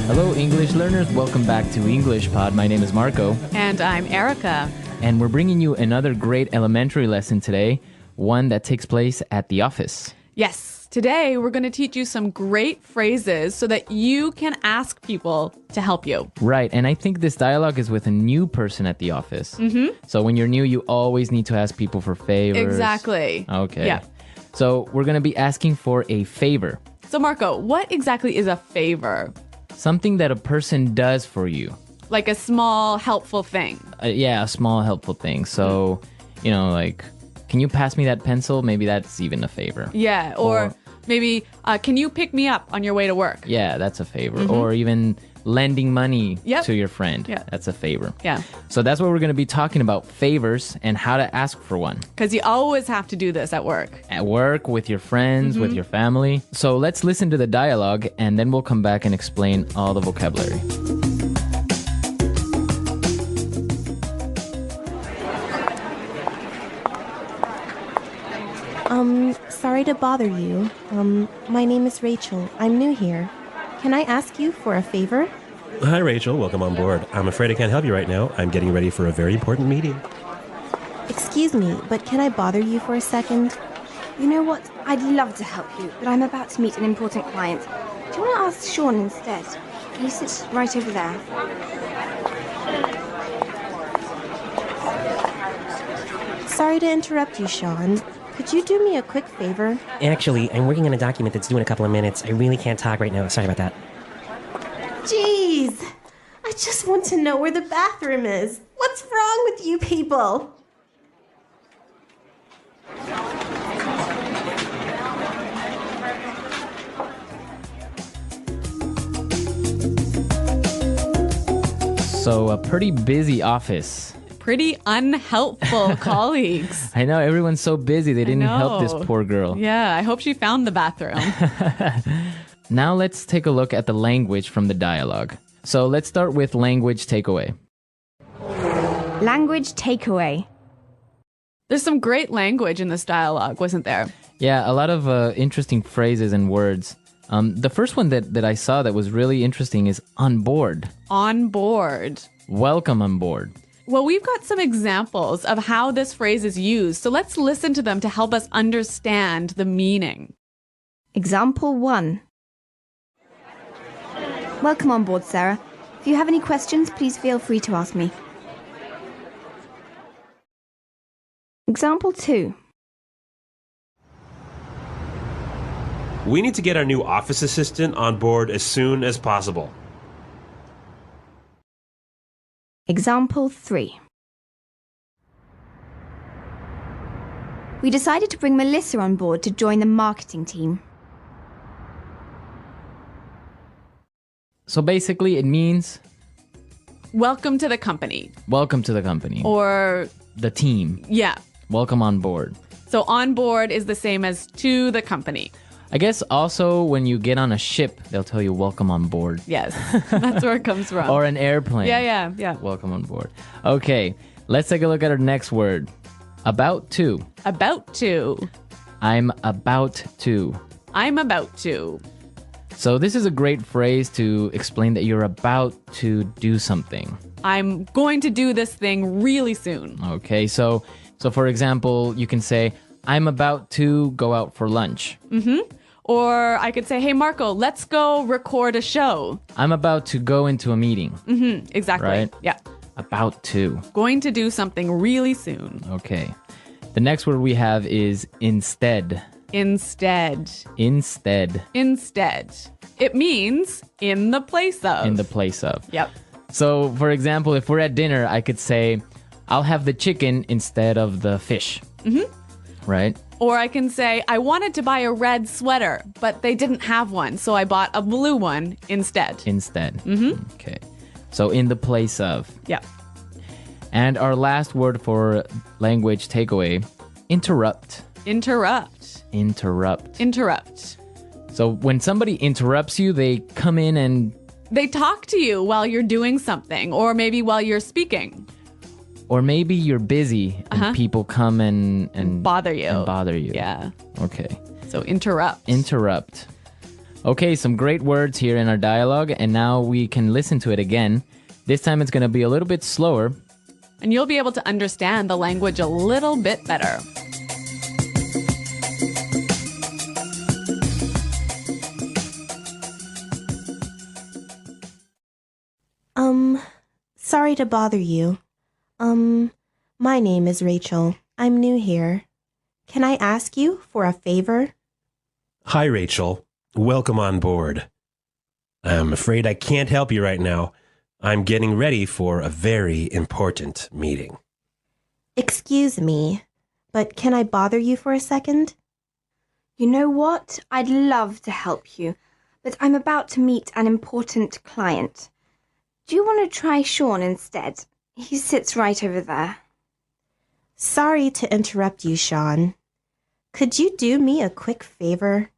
Hello, English learners. Welcome back to English Pod. My name is Marco. And I'm Erica. And we're bringing you another great elementary lesson today, one that takes place at the office. Yes, today we're going to teach you some great phrases so that you can ask people to help you. Right, and I think this dialogue is with a new person at the office. Mm-hmm. So when you're new, you always need to ask people for favors. Exactly. Okay. Yeah. So we're going to be asking for a favor. So Marco, what exactly is a favor? Something that a person does for you. Like a small, helpful thing. Yeah, a small helpful thing. So, like, can you pass me that pencil? Maybe that's even a favor. Yeah, or maybe, can you pick me up on your way to work? Yeah, that's a favor. Mm-hmm. Or even lending money to your friend. Yeah. That's a favor. Yeah. So that's what we're going to be talking about, favors and how to ask for one. Because you always have to do this at work. At work, with your friends, with your family. So let's listen to the dialogue and then we'll come back and explain all the vocabulary. Sorry to bother you. My name is Rachel. I'm new here. Can I ask you for a favor? Hi, Rachel. Welcome on board. I'm afraid I can't help you right now. I'm getting ready for a very important meeting. Excuse me, but can I bother you for a second? You know what? I'd love to help you, but I'm about to meet an important client. Do you want to ask Sean instead? He sits right over there. Sorry to interrupt you, Sean. Could you do me a quick favor? Actually, I'm working on a document that's due in a couple of minutes. I really can't talk right now. Sorry about that. Jeez! I just want to know where the bathroom is. What's wrong with you people? So a pretty busy office. Pretty unhelpful colleagues. I know, everyone's so busy. They didn't help this poor girl. Yeah, I hope she found the bathroom. Now let's take a look at the language from the dialogue. So let's start with language takeaway. Language takeaway. There's some great language in this dialogue, wasn't there? Yeah, a lot of interesting phrases and words. The first one that I saw that was really interesting is on board. On board. Welcome on board. Well, we've got some examples of how this phrase is used, so let's listen to them to help us understand the meaning. Example 1. Welcome on board, Sarah. If you have any questions, please feel free to ask me. Example 2. We need to get our new office assistant on board as soon as possible. Example 3. We decided to bring Melissa on board to join the marketing team. So basically it means Welcome to the company. welcome to the company. Or, the team. yeah. Welcome on board. So on board is the same as to the company. I guess also when you get on a ship, they'll tell you welcome on board. Yes, that's where it comes from. Or an airplane. Yeah. Welcome on board. Okay, let's take a look at our next word. About to. About to. I'm about to. I'm about to. So this is a great phrase to explain that you're about to do something. I'm going to do this thing really soon. Okay, so for example, you can say, I'm about to go out for lunch. Mm-hmm. Or I could say, hey, Marco, let's go record a show. I'm about to go into a meeting. Mm-hmm. Exactly. Right? Yeah. About to. Going to do something really soon. Okay. The next word we have is instead. Instead. Instead. Instead. It means in the place of. In the place of. Yep. So, for example, if we're at dinner, I could say, I'll have the chicken instead of the fish. Mm-hmm. Right? Or I can say, I wanted to buy a red sweater, but they didn't have one, so I bought a blue one instead. Instead. Mm-hmm. Okay. So, in the place of. Yep. And our last word for language takeaway, interrupt. Interrupt. Interrupt. Interrupt. So when somebody interrupts you, they come in and they talk to you while you're doing something, or maybe while you're speaking. Or maybe you're busy and people come and bother you. And bother you. Yeah. Okay. So interrupt. Interrupt. Okay, some great words here in our dialogue, and now we can listen to it again. This time it's going to be a little bit slower. And you'll be able to understand the language a little bit better. Sorry to bother you. My name is Rachel. I'm new here. Can I ask you for a favor? Hi, Rachel. Welcome on board. I'm afraid I can't help you right now. I'm getting ready for a very important meeting. Excuse me, but can I bother you for a second? You know what? I'd love to help you, but I'm about to meet an important client. Do you want to try Sean instead? He sits right over there. Sorry to interrupt you, Sean. Could you do me a quick favor?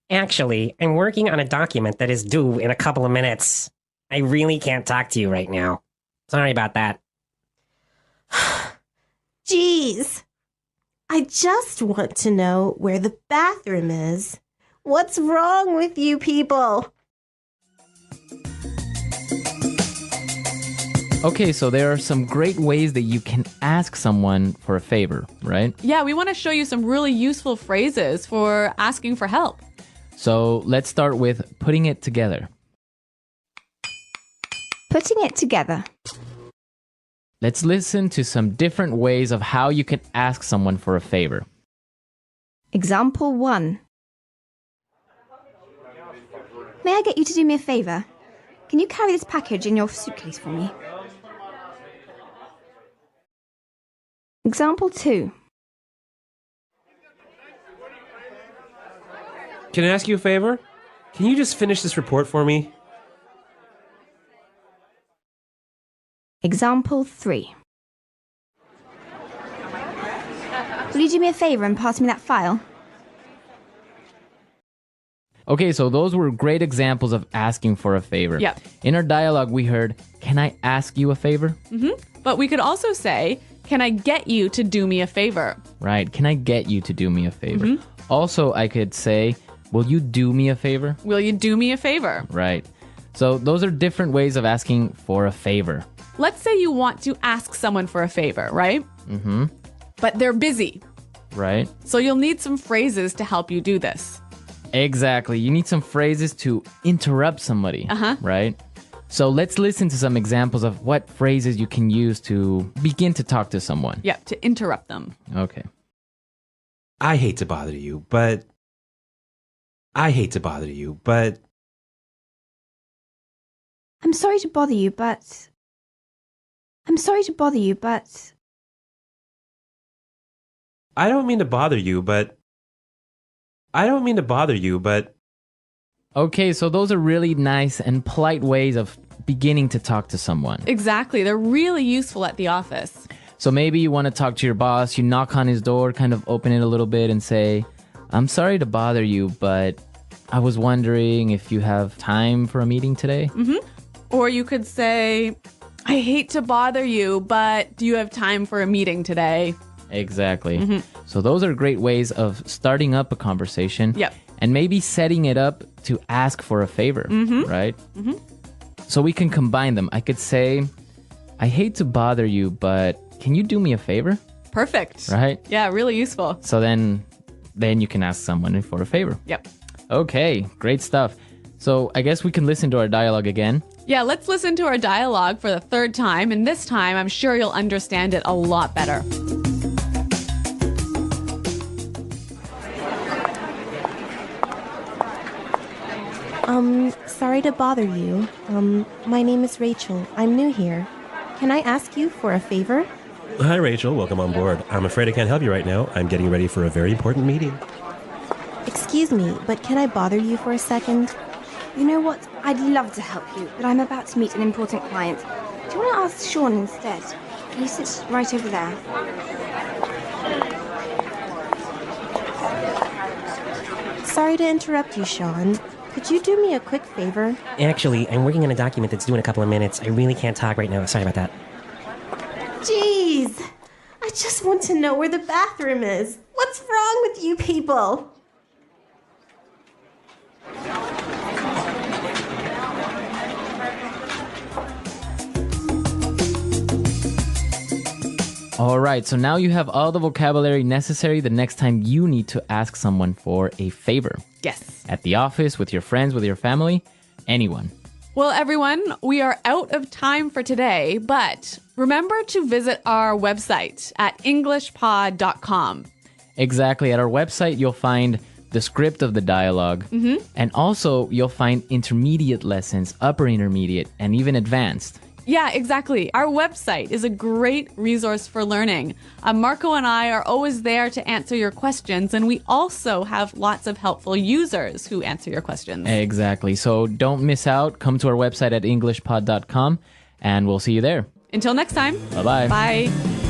Actually, I'm working on a document that is due in a couple of minutes. I really can't talk to you right now. Sorry about that. Jeez. I just want to know where the bathroom is. What's wrong with you people? Okay, so there are some great ways that you can ask someone for a favor, right? Yeah, we want to show you some really useful phrases for asking for help. So let's start with putting it together. Putting it together. Let's listen to some different ways of how you can ask someone for a favor. Example 1. May I get you to do me a favor? Can you carry this package in your suitcase for me? Example 2. Can I ask you a favor? Can you just finish this report for me? Example 3. Will you do me a favor and pass me that file? Okay, so those were great examples of asking for a favor. Yep. In our dialogue, we heard, "Can I ask you a favor?" But we could also say, can I get you to do me a favor? Right. Can I get you to do me a favor? Also, I could say, "Will you do me a favor?" Will you do me a favor? Right. So those are different ways of asking for a favor. Let's say you want to ask someone for a favor, right? Mm-hmm. But they're busy. Right? So you'll need some phrases to help you do this. Exactly. You need some phrases to interrupt somebody. Right? So let's listen to some examples of what phrases you can use to begin to talk to someone. Yeah, to interrupt them. Okay. I hate to bother you, but... I hate to bother you, but... I'm sorry to bother you, but... I'm sorry to bother you, but... I don't mean to bother you, but... I don't mean to bother you, but... Okay, so those are really nice and polite ways of beginning to talk to someone. Exactly. They're really useful at the office. So maybe you want to talk to your boss, you knock on his door, kind of open it a little bit and say, "I'm sorry to bother you, but I was wondering if you have time for a meeting today?" Or you could say, "I hate to bother you, but do you have time for a meeting today?" Exactly. So those are great ways of starting up a conversation. Yep. And maybe setting it up to ask for a favor, right? So we can combine them. I could say, "I hate to bother you, but can you do me a favor?" Perfect. Right? Yeah, really useful. So then you can ask someone for a favor. Yep. Okay, great stuff. So I guess we can listen to our dialogue again. Yeah, let's listen to our dialogue for the third time. And this time, I'm sure you'll understand it a lot better. Sorry to bother you. My name is Rachel. I'm new here. Can I ask you for a favor? Hi, Rachel. Welcome on board. I'm afraid I can't help you right now. I'm getting ready for a very important meeting. Excuse me, but can I bother you for a second? You know what? I'd love to help you, but I'm about to meet an important client. Do you want to ask Sean instead? He sits right over there. Sorry to interrupt you, Sean. Could you do me a quick favor? Actually, I'm working on a document that's due in a couple of minutes. I really can't talk right now. Sorry about that. Jeez. I just want to know where the bathroom is. What's wrong with you people? All right, so now you have all the vocabulary necessary the next time you need to ask someone for a favor. Yes. At the office, with your friends, with your family, anyone. Well, everyone, we are out of time for today, but remember to visit our website at englishpod.com. Exactly. At our website, you'll find the script of the dialogue. And also, you'll find intermediate lessons, upper intermediate, and even advanced. Yeah, exactly. Our website is a great resource for learning. Marco and I are always there to answer your questions, and we also have lots of helpful users who answer your questions. Exactly. So don't miss out. Come to our website at englishpod.com, and we'll see you there. Until next time. Bye-bye. Bye.